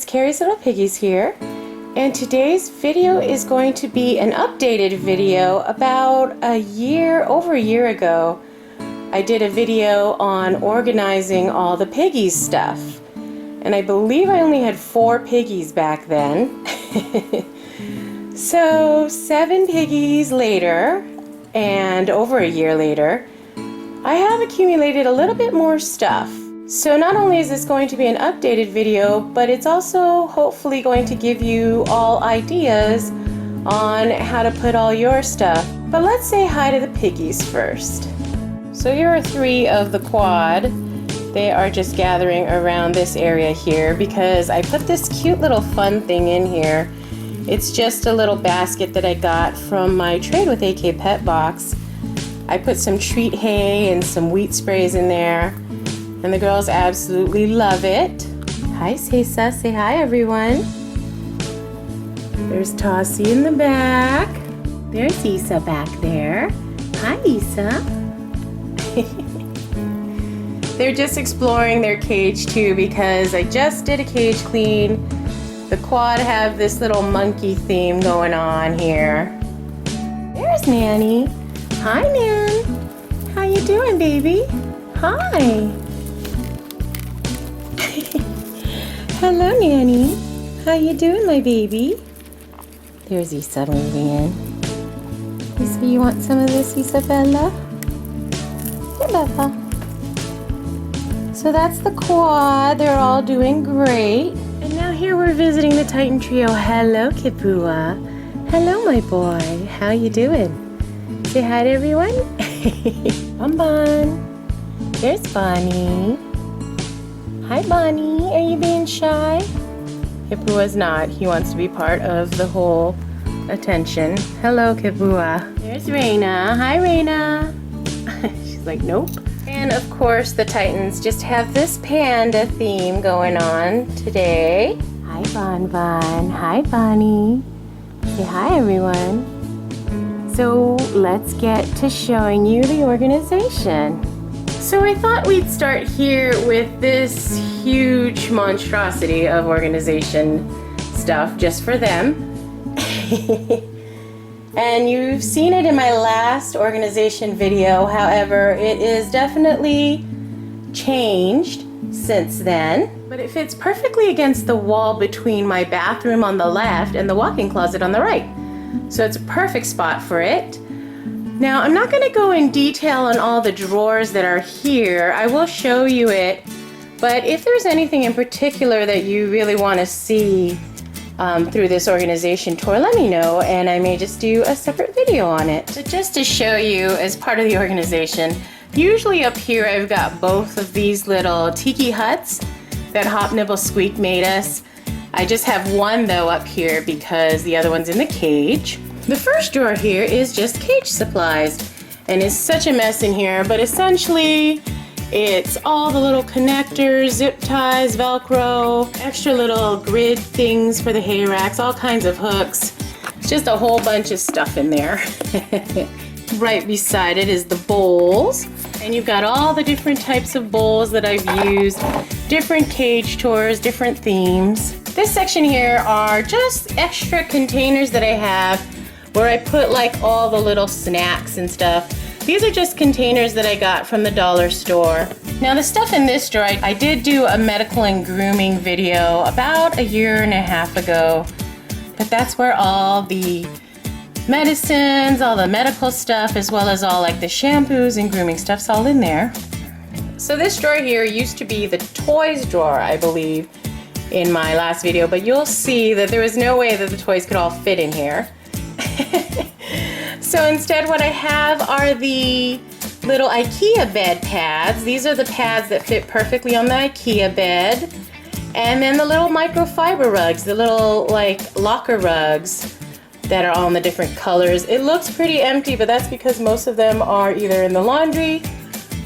Carrie's Little Piggies here, and today's video is going to be an updated video. About over a year ago, I did a video on organizing all the piggies stuff, and I believe I only had 4 piggies back then. So 7 piggies later, and over a year later, I have accumulated a little bit more stuff. So not only is this going to be an updated video, but it's also hopefully going to give you all ideas on how to put all your stuff. But let's say hi to the piggies first. So here are 3 of the quad. They are just gathering around this area here because I put this cute little fun thing in here. It's just a little basket that I got from my Trade with AK Pet box. I put some treat hay and some wheat sprays in there. And the girls absolutely love it. Hi, Cesa. Say hi, everyone. There's Tossie in the back. There's Isa back there. Hi, Isa. They're just exploring their cage, too, because I just did a cage clean. The quad have this little monkey theme going on here. There's Nanny. Hi, Nan. How you doing, baby? Hi. Hello, Nanny. How you doing, my baby? There's Isa moving in. Isa, you want some of this, Isabella? Isabella. So that's the quad. They're all doing great. And now here we're visiting the Titan trio. Hello, Kipua. Hello, my boy. How you doing? Say hi to everyone. Bon. There's Bonnie. Hi, Bonnie. Are you being shy? Kipua's not. He wants to be part of the whole attention. Hello, Kipua. There's Raina. Hi, Raina. She's like, nope. And of course, the Titans just have this panda theme going on today. Hi, Bon Bon. Hi, Bonnie. Say hi, everyone. So let's get to showing you the organization. So I thought we'd start here with this huge monstrosity of organization stuff just for them. And you've seen it in my last organization video. However, it is definitely changed since then. But it fits perfectly against the wall between my bathroom on the left and the walk-in closet on the right. So it's a perfect spot for it. Now, I'm not going to go in detail on all the drawers that are here. I will show you it, but if there's anything in particular that you really want to see through this organization tour, let me know, and I may just do a separate video on it. So just to show you, as part of the organization, usually up here I've got both of these little Tiki Huts that Hop Nibble Squeak made us. I just have one, though, up here because the other one's in the cage. The first drawer here is just cage supplies, and it's such a mess in here, but essentially it's all the little connectors, zip ties, Velcro, extra little grid things for the hay racks, all kinds of hooks. It's just a whole bunch of stuff in there. Right beside it is the bowls, and you've got all the different types of bowls that I've used, different cage tours, different themes. This section here are just extra containers that I have where I put like all the little snacks and stuff. These are just containers that I got from the dollar store. Now the stuff in this drawer, I did do a medical and grooming video about 1.5 years ago, but that's where all the medicines, all the medical stuff, as well as all like the shampoos and grooming stuff's all in there. So this drawer here used to be the toys drawer, I believe, in my last video, but you'll see that there was no way that the toys could all fit in here. So instead what I have are the little Ikea Bed Pads. These are the pads that fit perfectly on the Ikea bed. And then the little microfiber rugs, the little like locker rugs that are all in the different colors. It looks pretty empty, but that's because most of them are either in the laundry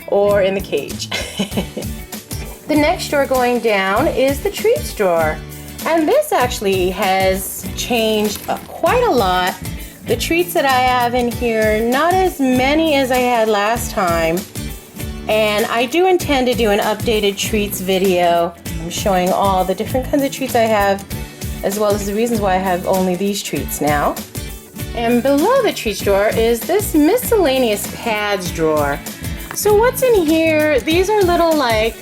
or in the cage. The next drawer going down is the treats drawer. And this actually has changed quite a lot. The treats that I have in here, not as many as I had last time, And I do intend to do an updated treats video. I'm showing all the different kinds of treats I have, as well as the reasons why I have only these treats now. And below the treats drawer is this miscellaneous pads drawer. So what's in here? These are little like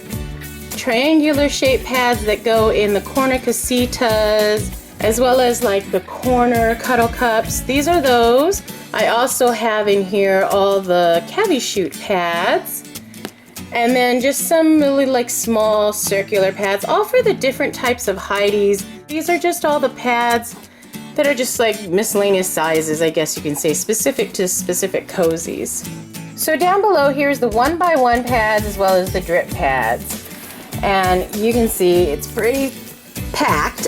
triangular shaped pads that go in the corner casitas, as well as like the corner cuddle cups. These are those. I also have in here all the cavi shoot pads, and then just some really like small circular pads, all for the different types of hideys. These are just all the pads that are just like miscellaneous sizes, I guess you can say, specific to specific cozies. So down below here's the 1x1 pads as well as the drip pads. And you can see it's pretty packed.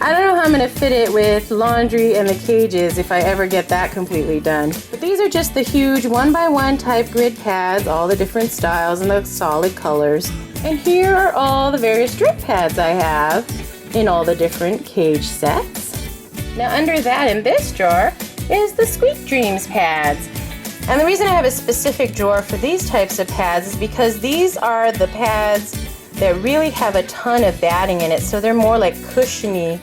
I don't know how I'm going to fit it with laundry and the cages if I ever get that completely done. But these are just the huge 1x1 type grid pads, all the different styles and the solid colors. And here are all the various drip pads I have in all the different cage sets. Now under that in this drawer is the Squeak Dreams pads. And the reason I have a specific drawer for these types of pads is because these are the pads that really have a ton of batting in it, so they're more like cushiony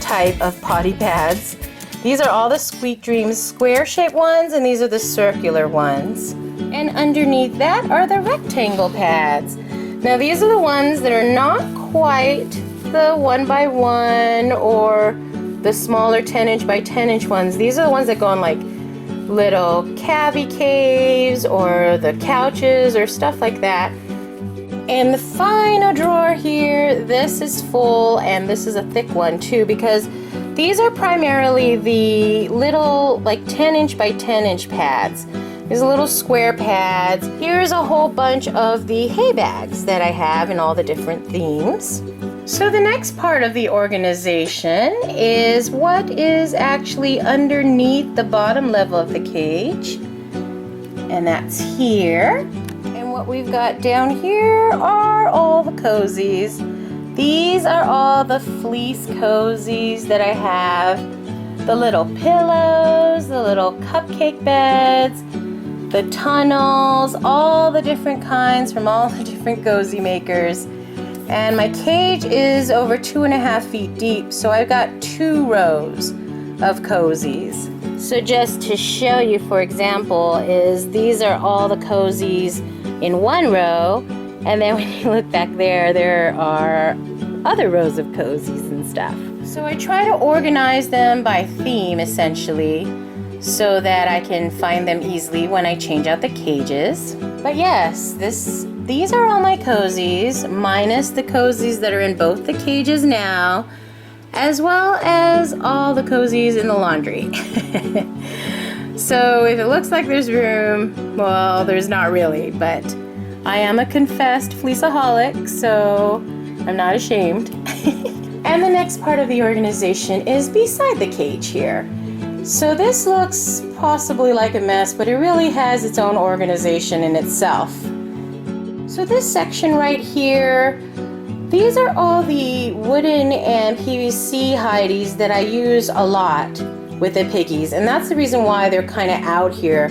type of potty pads. These are all the Squeak Dreams square shaped ones, and these are the circular ones. And underneath that are the rectangle pads. Now these are the ones that are not quite the 1x1 or the smaller 10" by 10" ones. These are the ones that go on like little cavi caves or the couches or stuff like that. And the final drawer here, this is full, and this is a thick one too, because these are primarily the little like 10" by 10" pads. These little square pads. Here's a whole bunch of the hay bags that I have in all the different themes. So the next part of the organization is what is actually underneath the bottom level of the cage. And that's here. What we've got down here are all the cozies. These are all the fleece cozies that I have. The little pillows, the little cupcake beds, the tunnels, all the different kinds from all the different cozy makers. And my cage is over 2.5 feet deep, so I've got 2 rows of cozies. So just to show you, for example, is these are all the cozies in one row, and then when you look back there, there are other rows of cozies and stuff. So I try to organize them by theme essentially, so that I can find them easily when I change out the cages. But yes, these are all my cozies, minus the cozies that are in both the cages now, as well as all the cozies in the laundry. So if it looks like there's room, well, there's not really, but I am a confessed fleeceaholic, so I'm not ashamed. And the next part of the organization is beside the cage here. So this looks possibly like a mess, but it really has its own organization in itself. So this section right here, these are all the wooden and PVC hideys that I use a lot with the piggies, and that's the reason why they're kind of out here,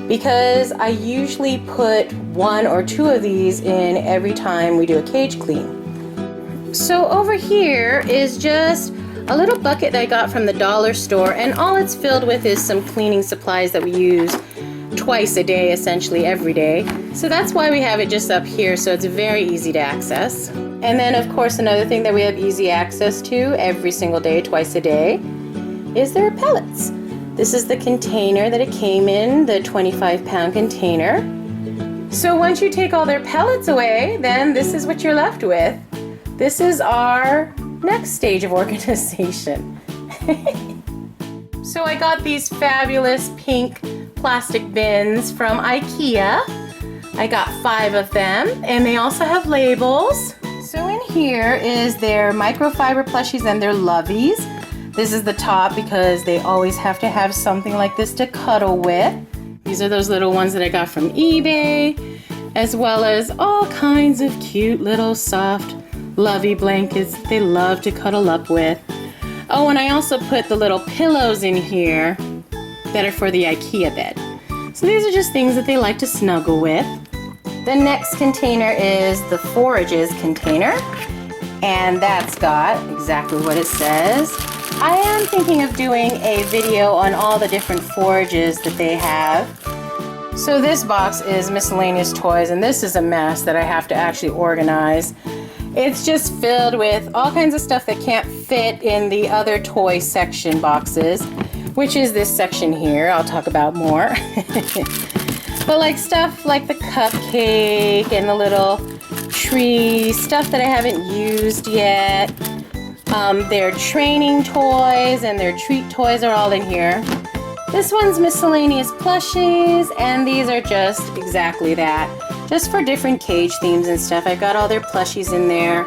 because I usually put 1 or 2 of these in every time we do a cage clean. So over here is just a little bucket that I got from the dollar store, and all it's filled with is some cleaning supplies that we use twice a day, essentially every day. So that's why we have it just up here, so it's very easy to access. And then of course another thing that we have easy access to every single day, twice a day, is their pellets. This is the container that it came in, the 25-pound container. So once you take all their pellets away, then this is what you're left with. This is our next stage of organization. So I got these fabulous pink plastic bins from Ikea. I got 5 of them, and they also have labels. So in here is their microfiber plushies and their loveys. This is the top because they always have to have something like this to cuddle with. These are those little ones that I got from eBay, as well as all kinds of cute little soft lovey blankets they love to cuddle up with. Oh, and I also put the little pillows in here that are for the Ikea bed. So these are just things that they like to snuggle with. The next container is the Forages Container, and that's got exactly what it says. I am thinking of doing a video on all the different forages that they have. So this box is Miscellaneous Toys, and this is a mess that I have to actually organize. It's just filled with all kinds of stuff that can't fit in the other toy section boxes, which is this section here. I'll talk about more. But like stuff like the cupcake and the little tree, stuff that I haven't used yet. Their training toys and their treat toys are all in here. This one's Miscellaneous Plushies, and these are just exactly that. Just for different cage themes and stuff. I've got all their plushies in there.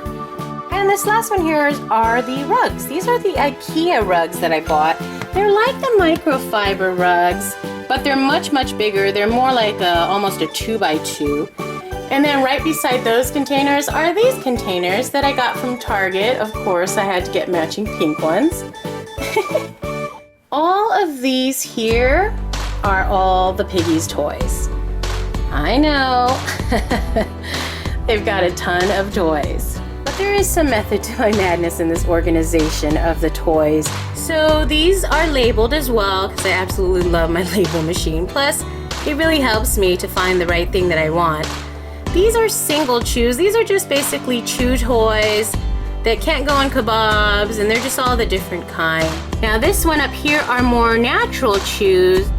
And this last one here are the rugs. These are the Ikea rugs that I bought. They're like the microfiber rugs, but they're much, much bigger. They're more like almost a 2x2. And then right beside those containers are these containers that I got from Target. Of course, I had to get matching pink ones. All of these here are all the piggies toys. I know. They've got a ton of toys. But there is some method to my madness in this organization of the toys. So these are labeled as well because I absolutely love my label machine. Plus, it really helps me to find the right thing that I want. These are single chews. These are just basically chew toys that can't go on kebabs, and they're just all the different kind. Now this one up here are more natural chews.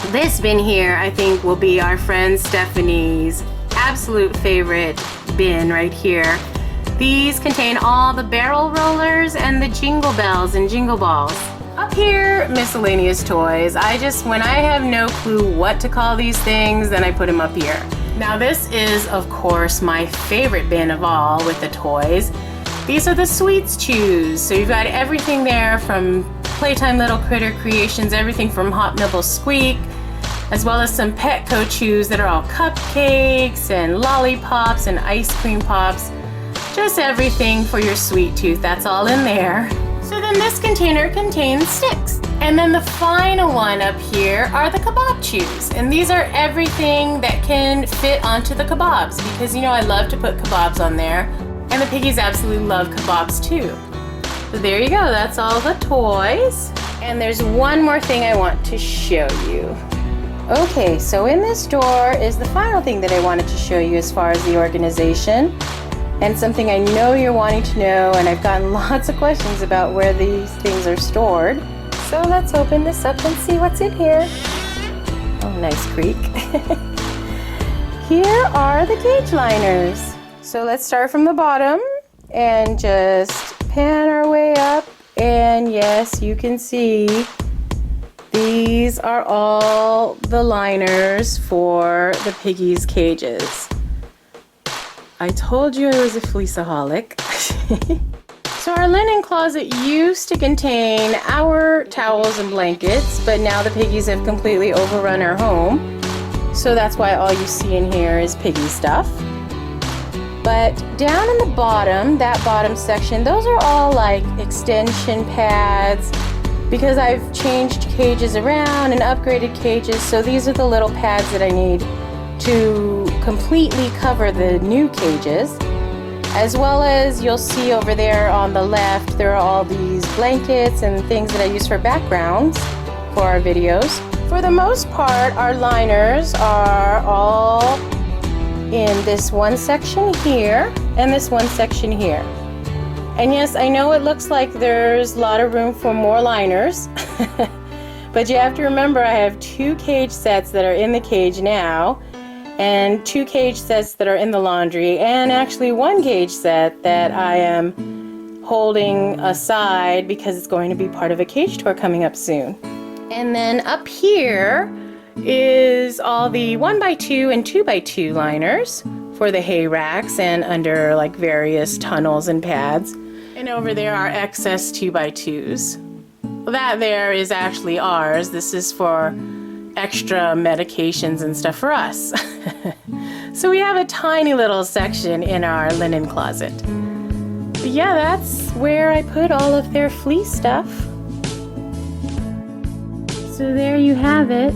This bin here I think will be our friend Stephanie's absolute favorite bin right here. These contain all the barrel rollers and the jingle bells and jingle balls. Up here, Miscellaneous Toys. When I have no clue what to call these things, then I put them up here. Now this is, of course, my favorite bin of all with the toys. These are the Sweets Chews. So you've got everything there from Playtime Little Critter Creations, everything from Hop Nibble Squeak, as well as some Petco chews that are all cupcakes and lollipops and ice cream pops. Just everything for your sweet tooth, that's all in there. So then this container contains sticks. And then the final one up here are the kebab chews. And these are everything that can fit onto the kebabs because you know I love to put kebabs on there. And the piggies absolutely love kebabs too. So there you go, that's all the toys. And there's one more thing I want to show you. Okay, so in this door is the final thing that I wanted to show you as far as the organization. And something I know you're wanting to know, and I've gotten lots of questions about where these things are stored. So let's open this up and see what's in here. Oh, nice creak. Here are the cage liners. So let's start from the bottom and just pan our way up. And yes, you can see these are all the liners for the piggies' cages. I told you I was a fleeceaholic. So our linen closet used to contain our towels and blankets, but now the piggies have completely overrun our home. So that's why all you see in here is piggy stuff. But down in the bottom, that bottom section, those are all like extension pads because I've changed cages around and upgraded cages. So these are the little pads that I need to completely cover the new cages. As well as you'll see over there on the left, there are all these blankets and things that I use for backgrounds for our videos. For the most part, our liners are all in this one section here and this one section here. And yes, I know it looks like there's a lot of room for more liners, but you have to remember I have 2 cage sets that are in the cage now, and 2 cage sets that are in the laundry, and actually 1 cage set that I am holding aside because it's going to be part of a cage tour coming up soon. And then up here is all the 1x2 and 2x2 liners for the hay racks and under like various tunnels and pads. And over there are excess 2x2s. Well, that there is actually ours. This is for extra medications and stuff for us. So we have a tiny little section in our linen closet. But yeah, that's where I put all of their fleece stuff. So there you have it.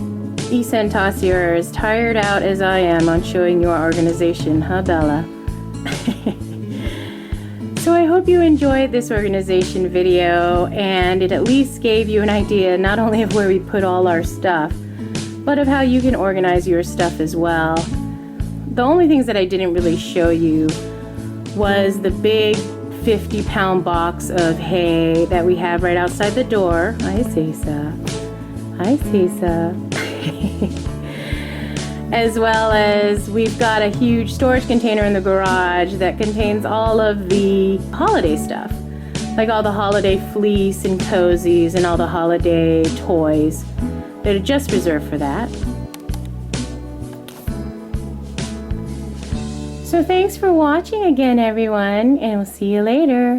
Ecentos, you're as tired out as I am on showing your organization, huh, Bella? So I hope you enjoyed this organization video and it at least gave you an idea not only of where we put all our stuff, but of how you can organize your stuff as well. The only things that I didn't really show you was the big 50-pound box of hay that we have right outside the door. Hi, Cesa. Hi, Cesa. As well as we've got a huge storage container in the garage that contains all of the holiday stuff, like all the holiday fleece and cozies and all the holiday toys that are just reserved for that. So thanks for watching again, everyone, and we'll see you later.